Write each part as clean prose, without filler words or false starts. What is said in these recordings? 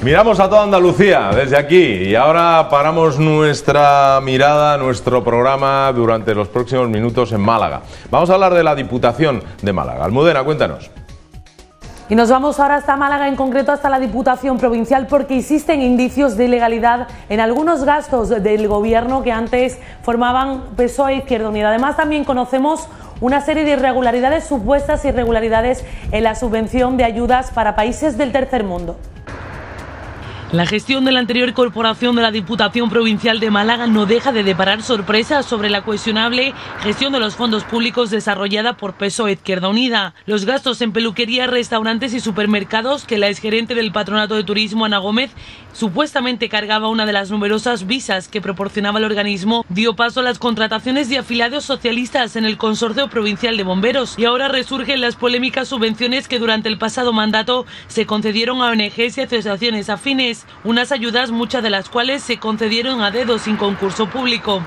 Miramos a toda Andalucía desde aquí y ahora paramos nuestra mirada, nuestro programa durante los próximos minutos en Málaga. Vamos a hablar de la Diputación de Málaga. Almudena, cuéntanos. Y nos vamos ahora hasta Málaga, en concreto hasta la Diputación Provincial, porque existen indicios de ilegalidad en algunos gastos del gobierno que antes formaban PSOE e Izquierda Unida. Además, también conocemos una serie de irregularidades, supuestas irregularidades en la subvención de ayudas para países del tercer mundo. La gestión de la anterior corporación de la Diputación Provincial de Málaga no deja de deparar sorpresas sobre la cuestionable gestión de los fondos públicos desarrollada por PSOE Izquierda Unida. Los gastos en peluquería, restaurantes y supermercados que la exgerente del Patronato de Turismo, Ana Gómez, supuestamente cargaba una de las numerosas visas que proporcionaba el organismo, dio paso a las contrataciones de afiliados socialistas en el Consorcio Provincial de Bomberos. Y ahora resurgen las polémicas subvenciones que durante el pasado mandato se concedieron a ONGs y asociaciones afines. Unas ayudas, muchas de las cuales se concedieron a dedo sin concurso público.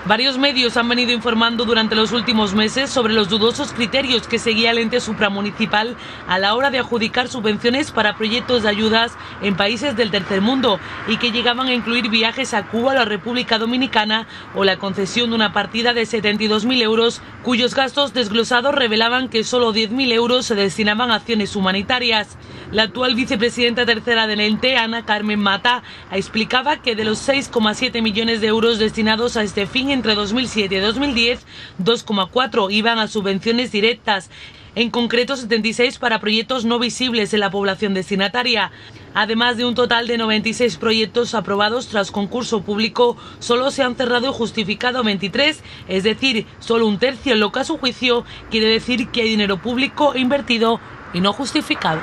Varios medios han venido informando durante los últimos meses sobre los dudosos criterios que seguía el ente supramunicipal a la hora de adjudicar subvenciones para proyectos de ayudas en países del tercer mundo y que llegaban a incluir viajes a Cuba, a la República Dominicana o la concesión de una partida de 72.000 euros, cuyos gastos desglosados revelaban que solo 10.000 euros se destinaban a acciones humanitarias. La actual vicepresidenta tercera del ente, Ana Carmen Mata, explicaba que de los 6,7 millones de euros destinados a este fin entre 2007 y 2010, 2,4 iban a subvenciones directas, en concreto 76 para proyectos no visibles en la población destinataria. Además de un total de 96 proyectos aprobados tras concurso público, solo se han cerrado y justificado 23, es decir, solo un tercio, lo que a su juicio quiere decir que hay dinero público invertido y no justificado.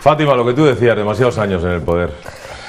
Fátima, lo que tú decías, demasiados años en el poder.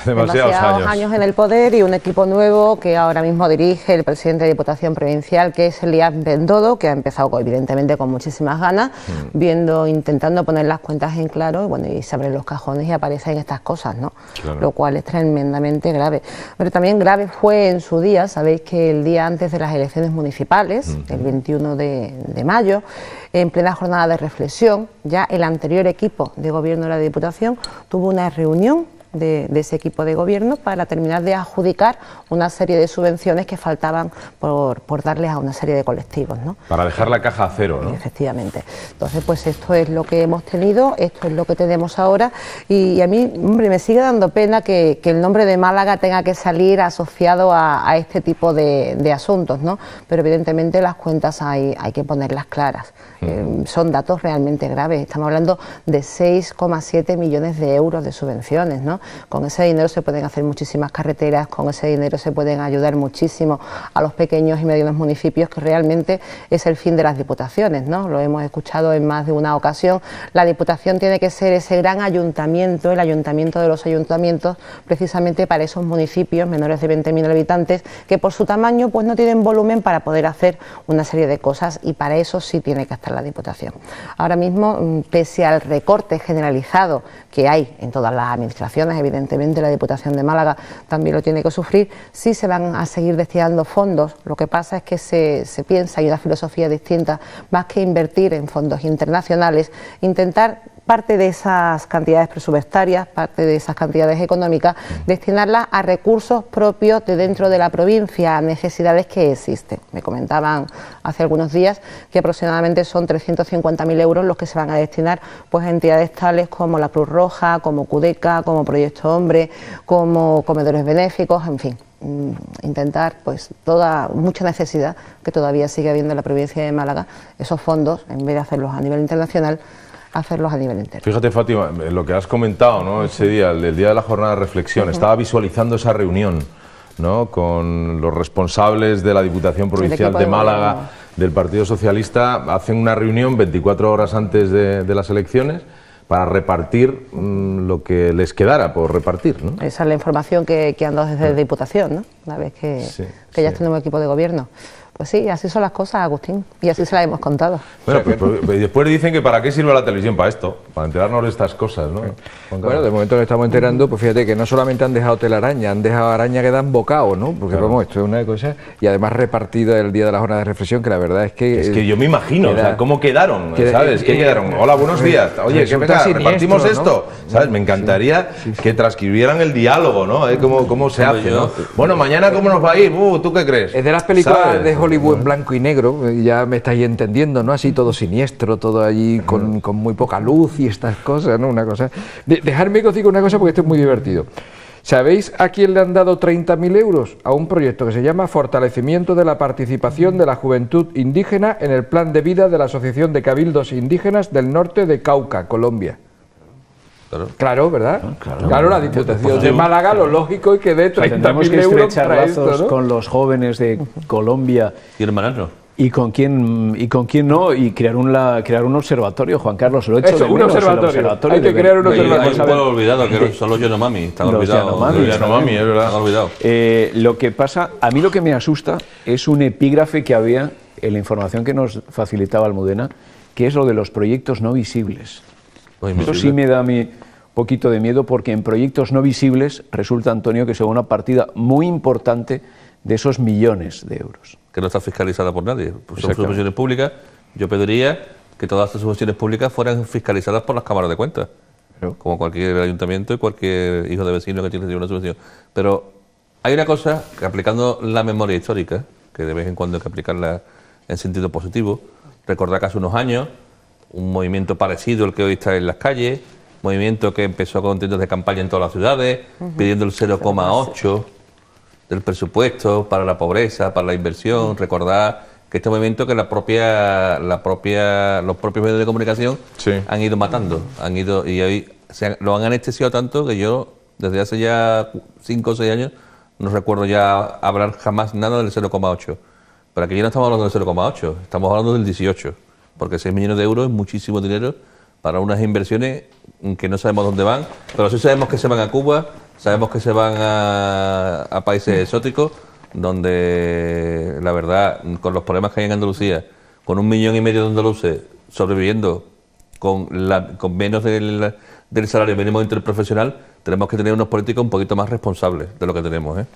Demasiados años en el poder y un equipo nuevo que ahora mismo dirige el presidente de Diputación Provincial, que es Elías Bendodo, que ha empezado evidentemente con muchísimas ganas, intentando poner las cuentas en claro, y bueno, y se abren los cajones y aparecen estas cosas, ¿no? Claro. Lo cual es tremendamente grave. Pero también grave fue en su día, sabéis que el día antes de las elecciones municipales, el 21 de mayo, en plena jornada de reflexión, ya el anterior equipo de gobierno de la Diputación tuvo una reunión de ese equipo de gobierno para terminar de adjudicar una serie de subvenciones que faltaban por darles a una serie de colectivos, ¿no? Para dejar la caja a cero, ¿no? Efectivamente. Entonces, pues esto es lo que hemos tenido, esto es lo que tenemos ahora y a mí, hombre, me sigue dando pena que el nombre de Málaga tenga que salir asociado a este tipo de asuntos, ¿no? Pero evidentemente las cuentas hay que ponerlas claras. Son datos realmente graves. Estamos hablando de 6,7 millones de euros de subvenciones, ¿no? Con ese dinero se pueden hacer muchísimas carreteras, con ese dinero se pueden ayudar muchísimo a los pequeños y medianos municipios, que realmente es el fin de las diputaciones, ¿no? Lo hemos escuchado en más de una ocasión. La Diputación tiene que ser ese gran ayuntamiento, el ayuntamiento de los ayuntamientos, precisamente para esos municipios menores de 20.000 habitantes que por su tamaño pues no tienen volumen para poder hacer una serie de cosas, y para eso sí tiene que estar la Diputación. Ahora mismo, pese al recorte generalizado que hay en todas las administraciones, evidentemente la Diputación de Málaga también lo tiene que sufrir, sí se van a seguir destinando fondos. Lo que pasa es que se piensa, hay una filosofía distinta, más que invertir en fondos internacionales, intentar parte de esas cantidades presupuestarias, parte de esas cantidades económicas, destinarlas a recursos propios de dentro de la provincia, a necesidades que existen. Me comentaban hace algunos días que aproximadamente son 350.000 euros los que se van a destinar pues a entidades tales como la Cruz Roja, como Cudeca, como Proyecto Hombre, como comedores benéficos, en fin. Intentar, pues, mucha necesidad que todavía sigue habiendo en la provincia de Málaga, esos fondos, en vez de hacerlos a nivel internacional, hacerlos a nivel interno. Fíjate, Fátima, lo que has comentado, ¿no? Ese día, el día de la jornada de reflexión, estaba visualizando esa reunión, ¿no? Con los responsables de la Diputación Provincial de Málaga, del Partido Socialista, hacen una reunión 24 horas antes de las elecciones para repartir lo que les quedara por repartir, ¿no? Esa es la información que han dado desde la Diputación, ¿no? Una vez que ya tenemos equipo de gobierno. Pues sí, así son las cosas, Agustín, y así se las hemos contado. Bueno, pues después dicen que para qué sirve la televisión, para esto, para enterarnos de estas cosas, ¿no? Bueno, de momento nos estamos enterando, pues fíjate que no solamente han dejado telaraña, han dejado araña que dan bocado, ¿no? Porque vamos, esto es una cosa, y además repartida el día de la jornada de reflexión, que la verdad es que... Es que yo me imagino, o sea, cómo quedaron, ¿sabes? ¿Qué quedaron? Hola, buenos días, oye, ¿qué pasa? Repartimos esto, ¿sabes? Me encantaría que transcribieran el diálogo, ¿no? ¿Cómo se hace, no? Bueno, mañana ¿cómo nos va a ir? ¿Tú qué crees? Es de las películas de Hollywood en blanco y negro, ya me estáis entendiendo, ¿no? Así todo siniestro, todo allí con muy poca luz y estas cosas, ¿no? Una cosa... Dejarme que os diga una cosa porque esto es muy divertido. ¿Sabéis a quién le han dado 30.000 euros? A un proyecto que se llama Fortalecimiento de la Participación de la Juventud Indígena en el Plan de Vida de la Asociación de Cabildos Indígenas del Norte de Cauca, Colombia. Claro, ¿verdad? Claro, la Diputación de Málaga, lo lógico es que dé 30.000 euros para esto, ¿no? Con los jóvenes de Colombia y hermanarnos. ¿Y con quién no? Y crear un observatorio, Juan Carlos, lo he hecho. Eso, un observatorio. Hay que crear un observatorio. Hay un pueblo olvidado, que son los Yanomami. Están olvidados. Los Yanomami, es verdad. Están olvidados. Lo que pasa, a mí lo que me asusta es un epígrafe que había en la información que nos facilitaba Almudena, que es lo de los proyectos no visibles. Eso sí me da a mí un poquito de miedo, porque en proyectos no visibles resulta, Antonio, que se va una partida muy importante de esos millones de euros. Que no está fiscalizada por nadie. Pues son subvenciones públicas. Yo pediría que todas estas subvenciones públicas fueran fiscalizadas por las cámaras de cuentas, como cualquier ayuntamiento y cualquier hijo de vecino que tiene una subvención. Pero hay una cosa que, aplicando la memoria histórica, que de vez en cuando hay que aplicarla en sentido positivo, recordar que hace unos años un movimiento parecido al que hoy está en las calles, movimiento que empezó con tiendas de campaña en todas las ciudades, pidiendo el 0,8 del presupuesto para la pobreza, para la inversión. Recordar que este movimiento, que los propios medios de comunicación han ido matando, y hoy lo han anestesiado tanto que yo desde hace ya 5 o 6 años no recuerdo ya hablar jamás nada del 0,8. Pero aquí ya no estamos hablando del 0,8, estamos hablando del 18, porque 6 millones de euros es muchísimo dinero para unas inversiones que no sabemos dónde van, pero sí sabemos que se van a Cuba, sabemos que se van a países exóticos, donde la verdad, con los problemas que hay en Andalucía, con 1,5 millones de andaluces sobreviviendo con menos del salario mínimo interprofesional, tenemos que tener unos políticos un poquito más responsables de lo que tenemos, ¿eh?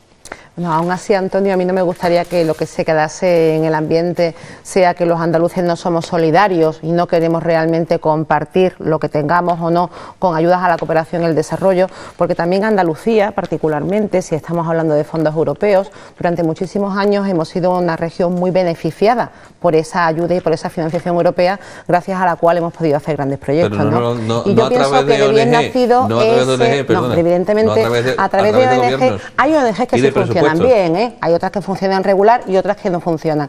No, aún así, Antonio, a mí no me gustaría que lo que se quedase en el ambiente sea que los andaluces no somos solidarios y no queremos realmente compartir lo que tengamos o no con ayudas a la cooperación y el desarrollo, porque también Andalucía, particularmente, si estamos hablando de fondos europeos, durante muchísimos años hemos sido una región muy beneficiada por esa ayuda y por esa financiación europea, gracias a la cual hemos podido hacer grandes proyectos, ¿no? Y yo pienso que de bien nacido evidentemente a través de ONG, hay ONGs que sí funcionan bien, hay otras que funcionan regular y otras que no funcionan.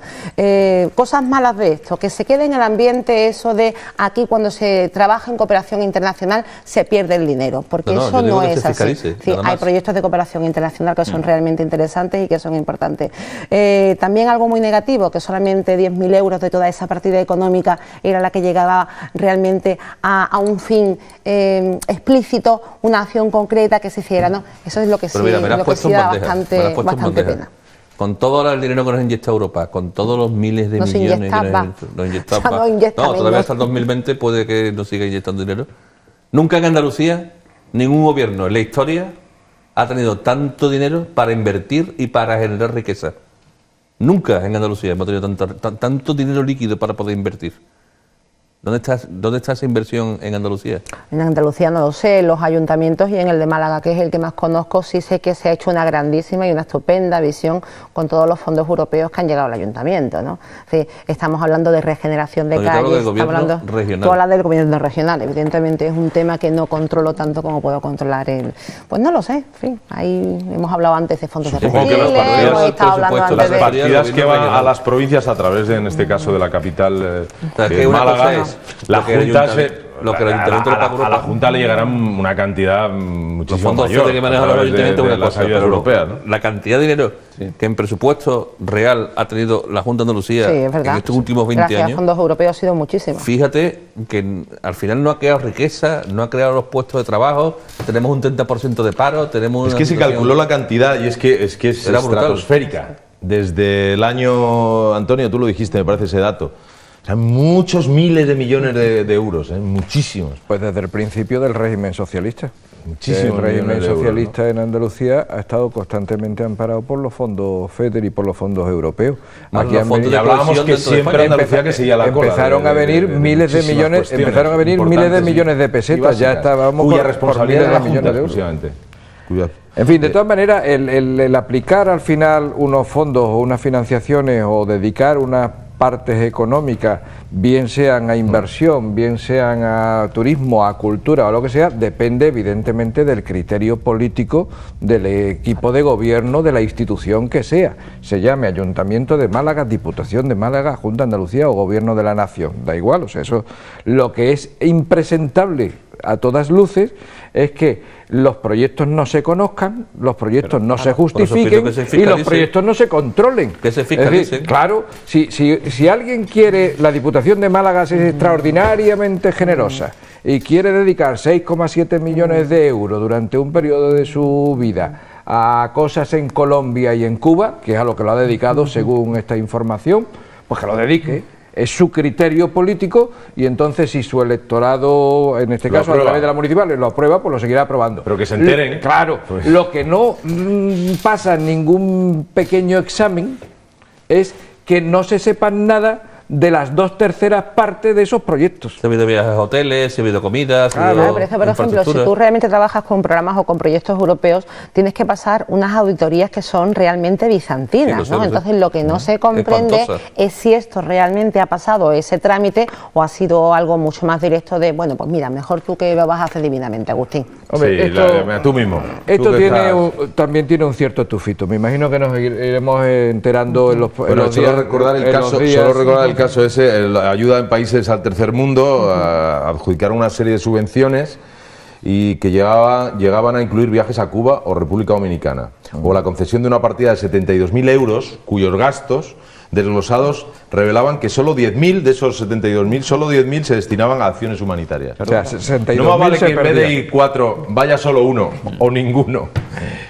Cosas malas de esto, que se quede en el ambiente eso de aquí cuando se trabaja en cooperación internacional se pierde el dinero, porque eso no es así. Sí, hay proyectos de cooperación internacional que son realmente interesantes y que son importantes. También algo muy negativo, que solamente 10.000 euros de toda esa partida económica era la que llegaba realmente a un fin explícito, una acción concreta que se hiciera, ¿no? Eso es lo que sí, da bastante pena. Con todo el dinero que nos inyecta Europa, con todos los miles de millones que nos inyectaba, todavía hasta el 2020 puede que nos siga inyectando dinero. Nunca en Andalucía, ningún gobierno en la historia ha tenido tanto dinero para invertir y para generar riqueza. Nunca en Andalucía hemos tenido tanto dinero líquido para poder invertir. ¿Dónde está esa inversión en Andalucía? En Andalucía no lo sé, en los ayuntamientos y en el de Málaga, que es el que más conozco, sí sé que se ha hecho una grandísima y una estupenda visión con todos los fondos europeos que han llegado al ayuntamiento, ¿no? Sí, estamos hablando de regeneración de calles, estamos hablando del gobierno regional. Evidentemente es un tema que no controlo tanto como puedo controlar el... Pues no lo sé, en fin, ahí hemos hablado antes de fondos de regeneración, hemos estado hablando antes de... Las partidas que van a las provincias a través de, en este caso, de la capital Málaga. La Junta le llegará una cantidad muchísimo mayor. Que maneja los ayuntamientos de las ayudas europeas, ¿no? La cantidad de dinero que en presupuesto real ha tenido la Junta de Andalucía en estos últimos 20 años. Gracias a fondos europeos ha sido muchísimo. Fíjate que al final no ha creado riqueza, no ha creado los puestos de trabajo, tenemos un 30% de paro, tenemos... Es que se calculó la cantidad y es que es estratosférica. desde el año, Antonio, tú lo dijiste, me parece ese dato, o sea, muchos miles de millones de euros, muchísimos. Pues desde el principio del régimen socialista. Muchísimo. El régimen socialista, ¿no?, en Andalucía ha estado constantemente amparado por los fondos FEDER y por los fondos europeos. Aquí hablábamos que siempre Andalucía que seguía la cola. Empezaron a venir miles de millones, empezaron a venir miles de millones de pesetas, ya estábamos cuya responsabilidad por miles de millones de euros. En fin, de todas maneras, el aplicar al final unos fondos o unas financiaciones o dedicar unas partes económicas, bien sean a inversión, bien sean a turismo, a cultura o lo que sea, depende evidentemente del criterio político del equipo de gobierno de la institución que sea. Se llame Ayuntamiento de Málaga, Diputación de Málaga, Junta de Andalucía o Gobierno de la Nación. Da igual, o sea, eso lo que es impresentable a todas luces es que los proyectos no se conozcan, los proyectos no se justifiquen y los proyectos no se controlen. Que se fiscalicen. Es decir, claro, si alguien quiere, la Diputación de Málaga es extraordinariamente generosa y quiere dedicar 6,7 millones de euros durante un periodo de su vida a cosas en Colombia y en Cuba, que es a lo que lo ha dedicado según esta información, pues que lo dedique. Es su criterio político y entonces si su electorado, en este caso a través de la municipal, lo aprueba, pues lo seguirá aprobando. Pero que se enteren. Claro, pues. Lo que no pasa en ningún pequeño examen es que no se sepan nada de las 2/3 partes de esos proyectos. Se ha habido viajes a hoteles, se ha habido comidas, pero eso, por ejemplo, si tú realmente trabajas con programas o con proyectos europeos, tienes que pasar unas auditorías que son realmente bizantinas, ¿no? Entonces lo que no se comprende es si esto realmente ha pasado ese trámite o ha sido algo mucho más directo de, bueno, pues mira, mejor tú que lo vas a hacer divinamente, Agustín. Hombre, sí, tú mismo. Esto también tiene un cierto tufito. Me imagino que nos iremos enterando en los días. Solo recordar el caso ese, la ayuda en países al tercer mundo, adjudicaron una serie de subvenciones y que llegaban a incluir viajes a Cuba o República Dominicana, o la concesión de una partida de 72.000 euros, cuyos gastos desglosados revelaban que solo 10.000 de esos 72.000, solo 10.000 se destinaban a acciones humanitarias. O sea, 62.000 no más vale que en vez de ir 4 vaya solo uno o ninguno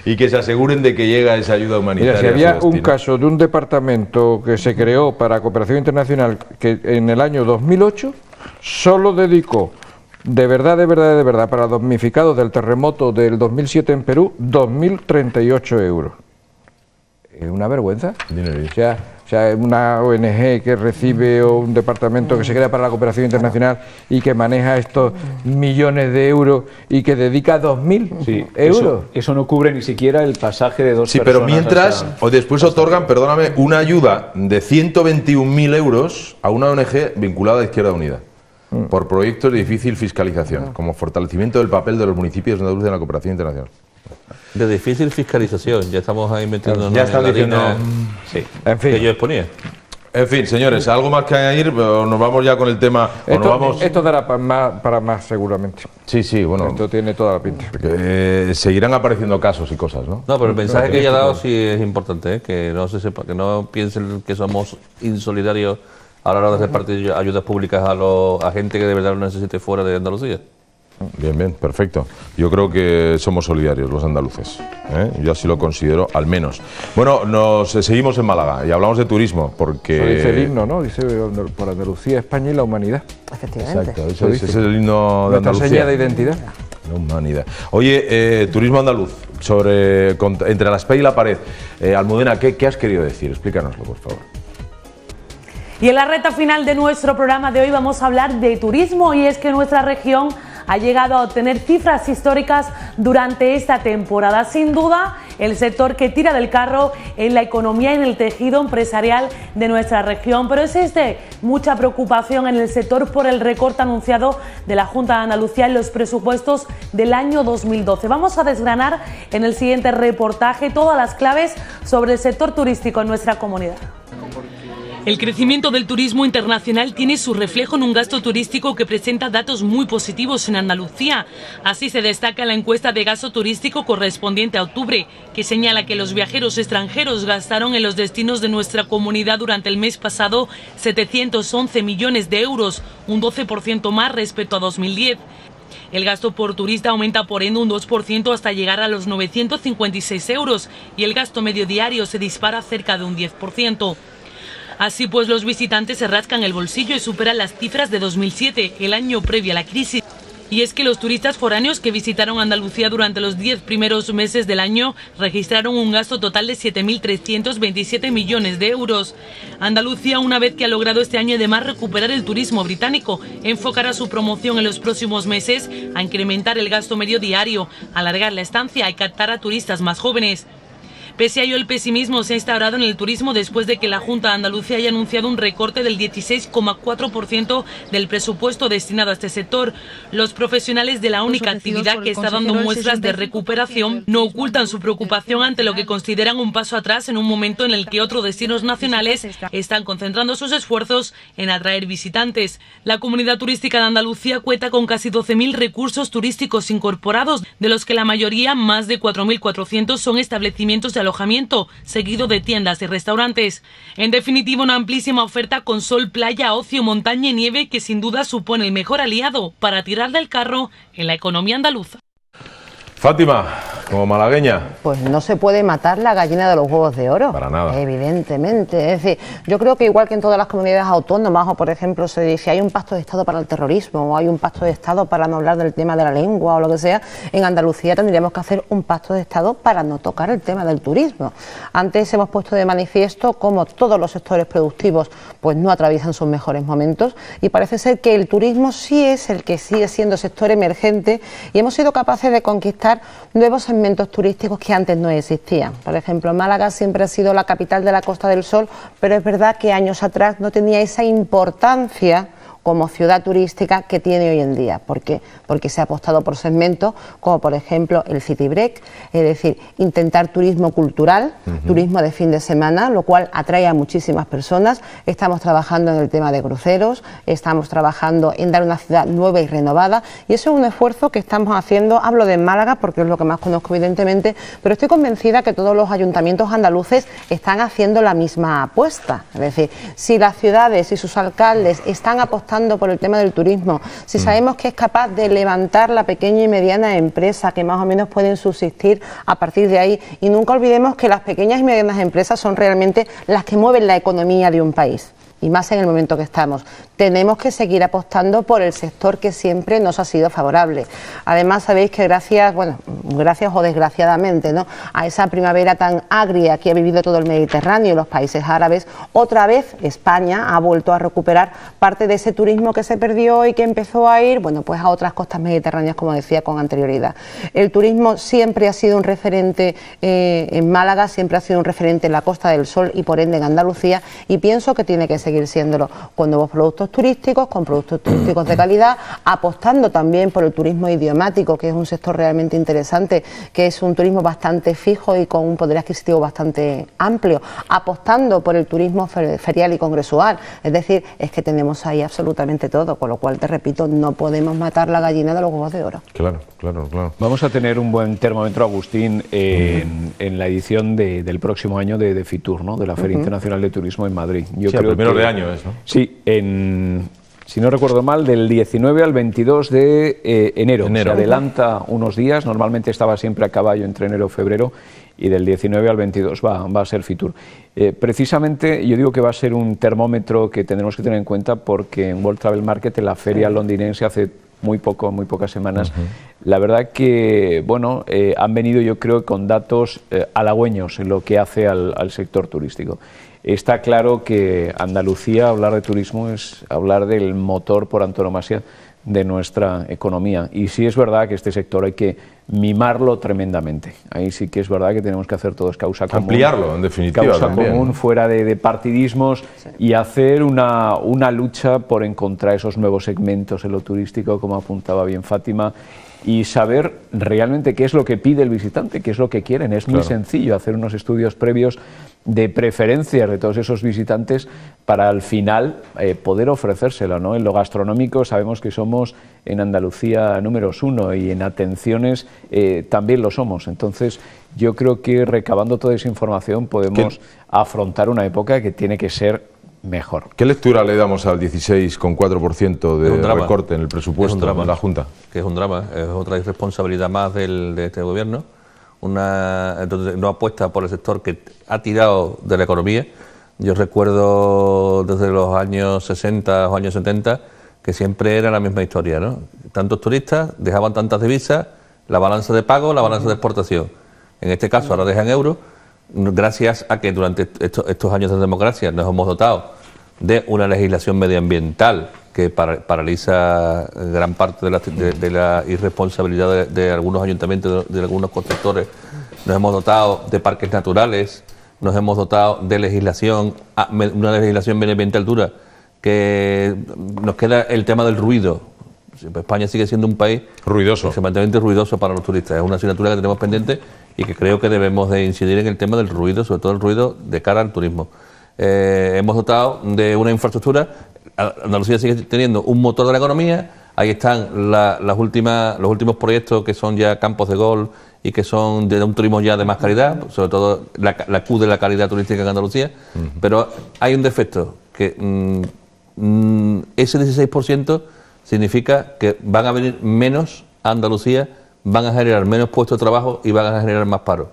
y que se aseguren de que llega esa ayuda humanitaria. Mira, si había un caso de un departamento que se creó para cooperación internacional que en el año 2008 solo dedicó de verdad para los damnificados del terremoto del 2007 en Perú 2.038 euros. Es una vergüenza. O sea, una ONG que recibe o un departamento que se crea para la cooperación internacional y que maneja estos millones de euros y que dedica 2.000 euros. Eso no cubre ni siquiera el pasaje de dos personas. Sí, pero mientras, o después otorgan, perdóname, una ayuda de 121.000 euros a una ONG vinculada a Izquierda Unida por proyectos de difícil fiscalización, como fortalecimiento del papel de los municipios andaluces en la cooperación internacional. De difícil fiscalización, ya estamos ahí metiéndonos ya están diciendo, sí, en fin, que yo exponía. En fin, señores, ¿algo más que añadir? ¿O nos vamos ya con el tema? Esto dará para más seguramente. Sí, bueno. Esto tiene toda la pinta. Seguirán apareciendo casos y cosas, ¿no? No, pero el mensaje que ella ha dado sí es importante, que no se sepa, que no piensen que somos insolidarios a la hora de repartir ayudas públicas a gente que de verdad lo necesite fuera de Andalucía. Bien, perfecto. Yo creo que somos solidarios los andaluces, ¿eh? Yo así lo considero, al menos. Bueno, nos seguimos en Málaga y hablamos de turismo, porque... Eso dice el himno, ¿no? Dice por Andalucía, España y la humanidad. Efectivamente. Exacto, ese es el himno de Andalucía. Nuestra seña de identidad. La humanidad. Oye, turismo andaluz, entre la espada y la pared. Almudena, ¿qué has querido decir? Explícanoslo, por favor. Y en la recta final de nuestro programa de hoy vamos a hablar de turismo, y es que nuestra región ha llegado a obtener cifras históricas durante esta temporada. Sin duda, el sector que tira del carro en la economía y en el tejido empresarial de nuestra región. Pero existe mucha preocupación en el sector por el recorte anunciado de la Junta de Andalucía en los presupuestos del año 2012. Vamos a desgranar en el siguiente reportaje todas las claves sobre el sector turístico en nuestra comunidad. El crecimiento del turismo internacional tiene su reflejo en un gasto turístico que presenta datos muy positivos en Andalucía. Así se destaca en la encuesta de gasto turístico correspondiente a octubre, que señala que los viajeros extranjeros gastaron en los destinos de nuestra comunidad durante el mes pasado 711 millones de euros, un 12% más respecto a 2010. El gasto por turista aumenta por ende un 2% hasta llegar a los 956 euros y el gasto medio diario se dispara cerca de un 10%. Así pues, los visitantes se rascan el bolsillo y superan las cifras de 2007, el año previo a la crisis. Y es que los turistas foráneos que visitaron Andalucía durante los 10 primeros meses del año registraron un gasto total de 7.327 millones de euros. Andalucía, una vez que ha logrado este año además recuperar el turismo británico, enfocará su promoción en los próximos meses a incrementar el gasto medio diario, alargar la estancia y captar a turistas más jóvenes. Pese a ello, el pesimismo se ha instaurado en el turismo después de que la Junta de Andalucía haya anunciado un recorte del 16,4% del presupuesto destinado a este sector. Los profesionales de la única actividad que está dando muestras de recuperación no ocultan su preocupación ante lo que consideran un paso atrás en un momento en el que otros destinos nacionales están concentrando sus esfuerzos en atraer visitantes. La Comunidad Turística de Andalucía cuenta con casi 12.000 recursos turísticos incorporados, de los que la mayoría, más de 4.400, son establecimientos de alojamiento, seguido de tiendas y restaurantes. En definitiva, una amplísima oferta con sol, playa, ocio, montaña y nieve que sin duda supone el mejor aliado para tirar del carro en la economía andaluza. Fátima, como malagueña. Pues no se puede matar la gallina de los huevos de oro. Para nada. Evidentemente. Es decir, yo creo que igual que en todas las comunidades autónomas, o por ejemplo se dice hay un pacto de Estado para el terrorismo, o hay un pacto de Estado para no hablar del tema de la lengua o lo que sea, en Andalucía tendríamos que hacer un pacto de Estado para no tocar el tema del turismo. Antes hemos puesto de manifiesto cómo todos los sectores productivos pues no atraviesan sus mejores momentos, y parece ser que el turismo sí es el que sigue siendo sector emergente, y hemos sido capaces de conquistar nuevos segmentos turísticos que antes no existían. Por ejemplo, Málaga siempre ha sido la capital de la Costa del Sol, pero es verdad que años atrás no tenía esa importancia como ciudad turística que tiene hoy en día. ¿Por qué? Porque se ha apostado por segmentos como por ejemplo el City Break, es decir, intentar turismo cultural, turismo de fin de semana, lo cual atrae a muchísimas personas. Estamos trabajando en el tema de cruceros, estamos trabajando en dar una ciudad nueva y renovada, y eso es un esfuerzo que estamos haciendo. Hablo de Málaga porque es lo que más conozco evidentemente, pero estoy convencida que todos los ayuntamientos andaluces están haciendo la misma apuesta. Es decir, si las ciudades y sus alcaldes están apostando por el tema del turismo, si sabemos que es capaz de levantar la pequeña y mediana empresa, que más o menos pueden subsistir a partir de ahí, y nunca olvidemos que las pequeñas y medianas empresas son realmente las que mueven la economía de un país, y más en el momento que estamos. Tenemos que seguir apostando por el sector que siempre nos ha sido favorable. Además, sabéis que gracias o desgraciadamente, ¿no?, a esa primavera tan agria que ha vivido todo el Mediterráneo y los países árabes, otra vez España ha vuelto a recuperar parte de ese turismo que se perdió y que empezó a ir, pues a otras costas mediterráneas, como decía, con anterioridad. El turismo siempre ha sido un referente en Málaga, siempre ha sido un referente en la Costa del Sol y por ende en Andalucía, y pienso que tiene que seguir siéndolo con nuevos productos turísticos, con productos turísticos de calidad, apostando también por el turismo idiomático, que es un sector realmente interesante, que es un turismo bastante fijo y con un poder adquisitivo bastante amplio, apostando por el turismo ferial y congresual. Es decir, es que tenemos ahí absolutamente todo, con lo cual, te repito, no podemos matar la gallina de los huevos de oro. Claro, claro, claro. Vamos a tener un buen termómetro, Agustín, en la edición del próximo año de FITUR, ¿no?, de la Feria Internacional de Turismo en Madrid. Yo creo primero de año es, ¿no? Sí, si no recuerdo mal, del 19 al 22 de enero. Se adelanta unos días, normalmente estaba siempre a caballo entre enero y febrero, y del 19 al 22 va a ser FITUR. Precisamente yo digo que va a ser un termómetro que tendremos que tener en cuenta, porque en World Travel Market, en la feria londinense, hace muy pocas semanas, la verdad que han venido, yo creo, con datos halagüeños en lo que hace al sector turístico. Está claro que Andalucía, hablar de turismo es hablar del motor por antonomasia de nuestra economía, y sí es verdad que este sector hay que mimarlo tremendamente. Ahí sí que es verdad que tenemos que hacer todo, es causa común. Ampliarlo, en definitiva. Causa también, común, fuera de partidismos, y hacer una lucha por encontrar esos nuevos segmentos en lo turístico, como apuntaba bien Fátima, y saber realmente qué es lo que pide el visitante, qué es lo que quieren. Es muy sencillo hacer unos estudios previos de preferencias de todos esos visitantes para al final poder ofrecérselo, ¿no? En lo gastronómico sabemos que somos en Andalucía números 1, y en atenciones también lo somos. Entonces yo creo que recabando toda esa información podemos afrontar una época que tiene que ser mejor. ¿Qué lectura le damos al 16,4% de recorte en el presupuesto de la Junta? Que es un drama, es otra irresponsabilidad más de este gobierno. Entonces no apuesta por el sector que ha tirado de la economía. Yo recuerdo desde los años 60 o años 70 que siempre era la misma historia, ¿no? Tantos turistas dejaban tantas divisas, la balanza de pago, la balanza de exportación. En este caso ahora dejan euros, gracias a que durante estos años de democracia nos hemos dotado de una legislación medioambiental que paraliza gran parte de la irresponsabilidad de algunos ayuntamientos, de algunos constructores. Nos hemos dotado de parques naturales, nos hemos dotado de legislación, una legislación medioambiental dura, que nos queda el tema del ruido. España sigue siendo un país ruidoso, extremadamente ruidoso para los turistas. Es una asignatura que tenemos pendiente y que creo que debemos de incidir en el tema del ruido, sobre todo el ruido de cara al turismo. Hemos dotado de una infraestructura. Andalucía sigue teniendo un motor de la economía. Ahí están los últimos proyectos que son ya campos de golf y que son de un turismo ya de más calidad, sobre todo la Q de la calidad turística en Andalucía. Pero hay un defecto, que ese 16% significa que van a venir menos a Andalucía, van a generar menos puestos de trabajo y van a generar más paro.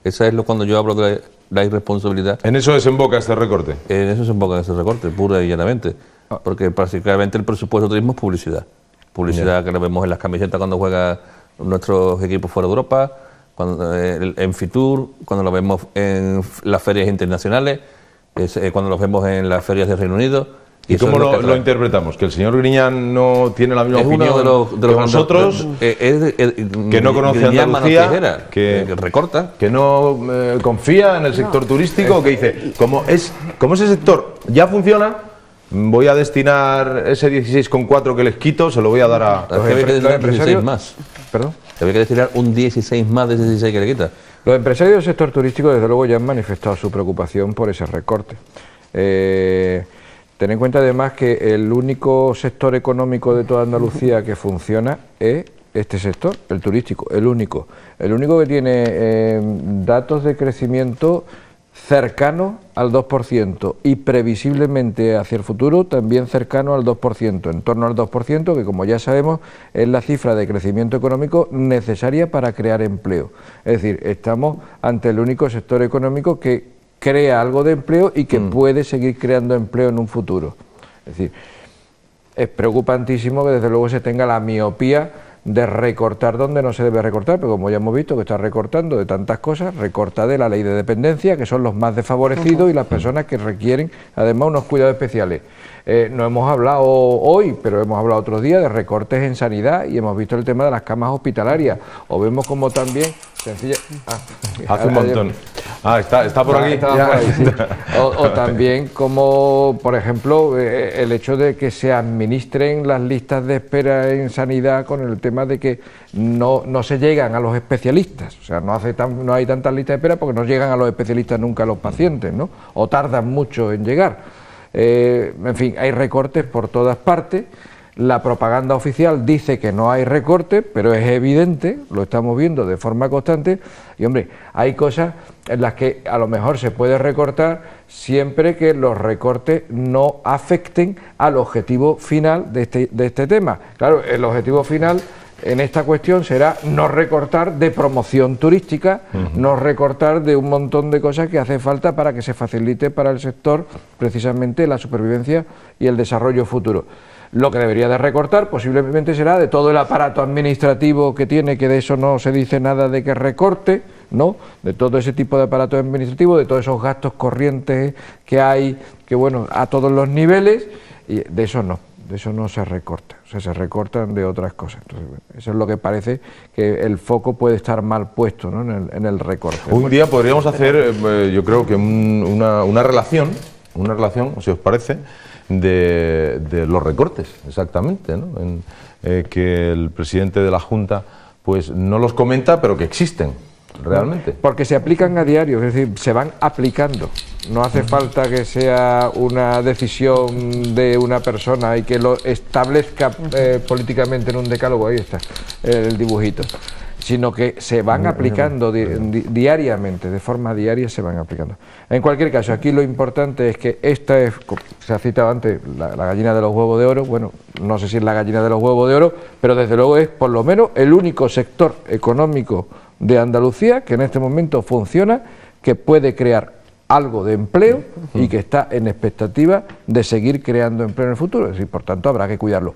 Esa es cuando yo hablo de la irresponsabilidad. ¿En eso desemboca este recorte? En eso desemboca este recorte, pura y llanamente. Porque prácticamente el presupuesto de turismo es publicidad. Publicidad que lo vemos en las camisetas cuando juegan nuestros equipos fuera de Europa, en Fitur, cuando lo vemos en las ferias internacionales, cuando los vemos en las ferias de Reino Unido. ¿Y cómo lo interpretamos? ¿Que el señor Griñán no tiene la misma opinión que nosotros? Que no conoce Andalucía, que recorta, que no confía en el sector turístico, que dice, como ese sector ya funciona, voy a destinar ese 16,4 que les quito, se lo voy a dar a los empresarios más. ¿Perdón? Había que destinar un 16 más de ese 16 que le quita. Los empresarios del sector turístico, desde luego, ya han manifestado su preocupación por ese recorte. Ten en cuenta además que el único sector económico de toda Andalucía que funciona es este sector, el turístico, el único que tiene datos de crecimiento cercano al 2% y previsiblemente hacia el futuro también cercano al 2%, en torno al 2%, que como ya sabemos es la cifra de crecimiento económico necesaria para crear empleo. Es decir, estamos ante el único sector económico que crea algo de empleo y que puede seguir creando empleo en un futuro. Es decir, es preocupantísimo que desde luego se tenga la miopía de recortar donde no se debe recortar, pero como ya hemos visto que está recortando de tantas cosas, recorta de la ley de dependencia, que son los más desfavorecidos y las personas que requieren además unos cuidados especiales. No hemos hablado hoy, pero hemos hablado otros días de recortes en sanidad y hemos visto el tema de las camas hospitalarias, o vemos como también hace un montón. Está por aquí. O también como, por ejemplo, el hecho de que se administren las listas de espera en sanidad con el tema de que no se llegan a los especialistas. O sea, no hay tantas listas de espera porque no llegan a los especialistas nunca a los pacientes, ¿no? O tardan mucho en llegar. En fin, hay recortes por todas partes. La propaganda oficial dice que no hay recortes, pero es evidente, lo estamos viendo de forma constante, y hombre, hay cosas en las que a lo mejor se puede recortar siempre que los recortes no afecten al objetivo final de este tema. Claro, el objetivo final en esta cuestión será no recortar de promoción turística, no recortar de un montón de cosas que hace falta para que se facilite para el sector precisamente la supervivencia y el desarrollo futuro. Lo que debería de recortar posiblemente será de todo el aparato administrativo que tiene, que de eso no se dice nada de que recorte, ¿no? De todo ese tipo de aparato administrativo, de todos esos gastos corrientes que hay, que bueno, a todos los niveles, y de eso no se recorta, o sea, se recortan de otras cosas. Entonces, eso es lo que parece que el foco puede estar mal puesto, ¿no? en el recorte. Un día podríamos hacer, yo creo que una relación, si os parece, de los recortes, exactamente, ¿no? Que el presidente de la Junta pues no los comenta, pero que existen realmente. Porque se aplican a diario, es decir, se van aplicando. No hace falta que sea una decisión de una persona y que lo establezca políticamente en un decálogo. Ahí está el dibujito. sino que se van aplicando diariamente, de forma diaria se van aplicando. En cualquier caso, aquí lo importante es que esta es, se ha citado antes, la gallina de los huevos de oro. Bueno, no sé si es la gallina de los huevos de oro, pero desde luego es por lo menos el único sector económico de Andalucía que en este momento funciona, que puede crear algo de empleo y que está en expectativa de seguir creando empleo en el futuro. Es decir, por tanto, habrá que cuidarlo.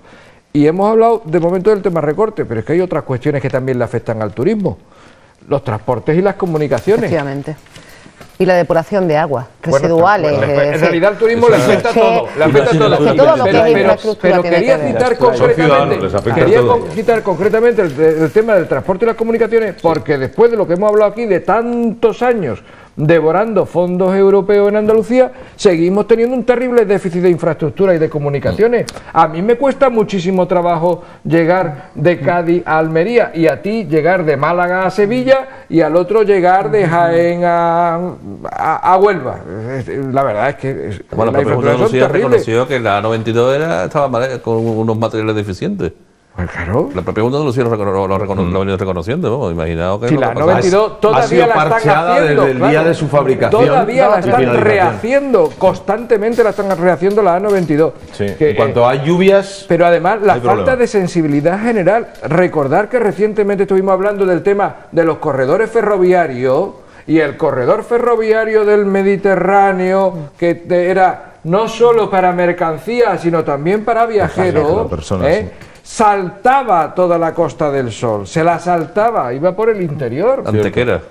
Y hemos hablado de momento del tema recorte, pero es que hay otras cuestiones que también le afectan al turismo. Los transportes y las comunicaciones. Efectivamente. Y la depuración de aguas residuales. Bueno, en realidad el turismo le afecta todo. Le afecta todo. Pero quería citar concretamente el tema del transporte y las comunicaciones, porque después de lo que hemos hablado aquí de tantos años devorando fondos europeos en Andalucía, seguimos teniendo un terrible déficit de infraestructura y de comunicaciones. A mí me cuesta muchísimo trabajo llegar de Cádiz a Almería, y a ti llegar de Málaga a Sevilla, y al otro llegar de Jaén a Huelva. La verdad es que bueno, la infraestructura reconoció que la A92 estaba mal, con unos materiales deficientes. Pues claro. La propia Junta de Andalucía lo ha venido reconociendo, ¿no? Imaginaos que... Sí, la 92 todavía la están haciendo, desde el día de su fabricación. Todavía la están rehaciendo, constantemente la están rehaciendo la A92. Sí. En cuanto hay lluvias... Pero además la falta de sensibilidad general. Recordar que recientemente estuvimos hablando del tema de los corredores ferroviarios, y el corredor ferroviario del Mediterráneo, que era no solo para mercancías, sino también para viajeros, saltaba toda la Costa del Sol, se la saltaba, iba por el interior. Antequera.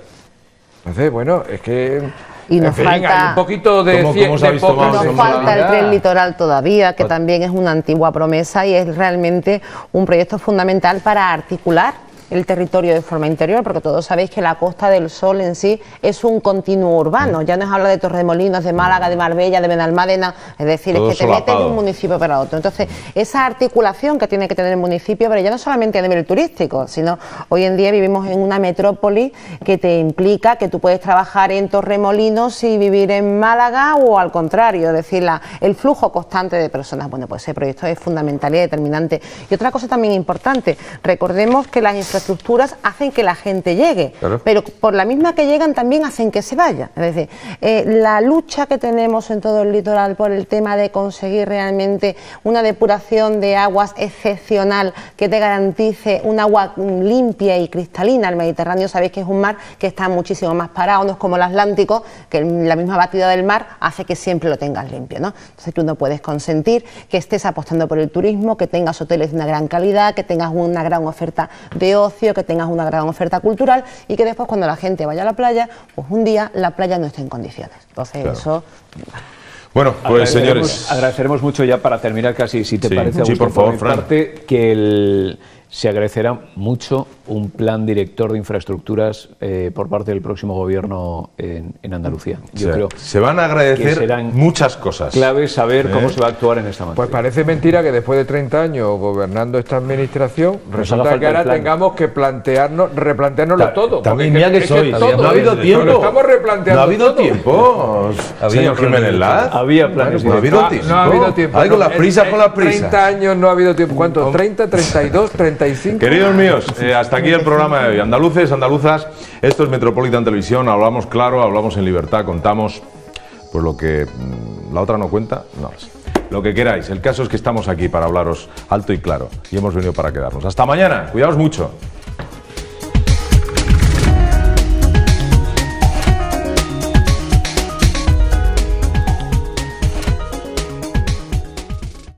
Entonces, bueno, es que... Y nos falta un poquito de... nos falta el tren litoral todavía, que también es una antigua promesa y es realmente un proyecto fundamental para articular el territorio de forma interior, porque todos sabéis que la Costa del Sol en sí es un continuo urbano. Ya no se habla de Torremolinos, de Málaga, de Marbella, de Benalmádena, es decir, todo es que te metes de un municipio para otro. Entonces, esa articulación que tiene que tener el municipio, pero ya no solamente a nivel turístico, sino hoy en día vivimos en una metrópoli que te implica que tú puedes trabajar en Torremolinos y vivir en Málaga, o al contrario, es decir, el flujo constante de personas. Bueno, pues ese proyecto es fundamental y determinante. Y otra cosa también importante, recordemos que las infraestructuras hacen que la gente llegue, claro, pero por la misma que llegan también hacen que se vaya. Es decir, la lucha que tenemos en todo el litoral por el tema de conseguir realmente una depuración de aguas excepcional que te garantice un agua limpia y cristalina. El Mediterráneo sabéis que es un mar que está muchísimo más parado, no es como el Atlántico, que la misma batida del mar hace que siempre lo tengas limpio, ¿no? Entonces tú no puedes consentir que estés apostando por el turismo, que tengas hoteles de una gran calidad, que tengas una gran oferta de ocio, que tengas una gran oferta cultural, y que después cuando la gente vaya a la playa, pues un día la playa no esté en condiciones. Entonces claro, eso... Bueno, pues señores, agradeceremos mucho ya para terminar casi, si te parece, sí, por favor, Fran, parte, que se agradecerá mucho un plan director de infraestructuras por parte del próximo gobierno en Andalucía. Yo creo se van a agradecer muchas cosas. Clave saber cómo se va a actuar en esta materia. Pues parece mentira que después de 30 años gobernando esta administración, resulta que ahora tengamos que replantearnoslo todo. También mira que sois. No ha habido tiempo. Estamos replanteando. No ha habido tiempo. Señor Jiménez Laz. Había planes. No ha habido tiempo. No ha habido tiempo. Con las prisas, con las prisas. 30 años no ha habido tiempo. ¿Cuántos? 30, 32, 35. Queridos míos, hasta aquí el programa de hoy. Andaluces, andaluzas, esto es Metropolitan Televisión. Hablamos claro, hablamos en libertad, contamos pues lo que la otra no cuenta, no sé. Lo que queráis. El caso es que estamos aquí para hablaros alto y claro y hemos venido para quedarnos. Hasta mañana. Cuidaos mucho.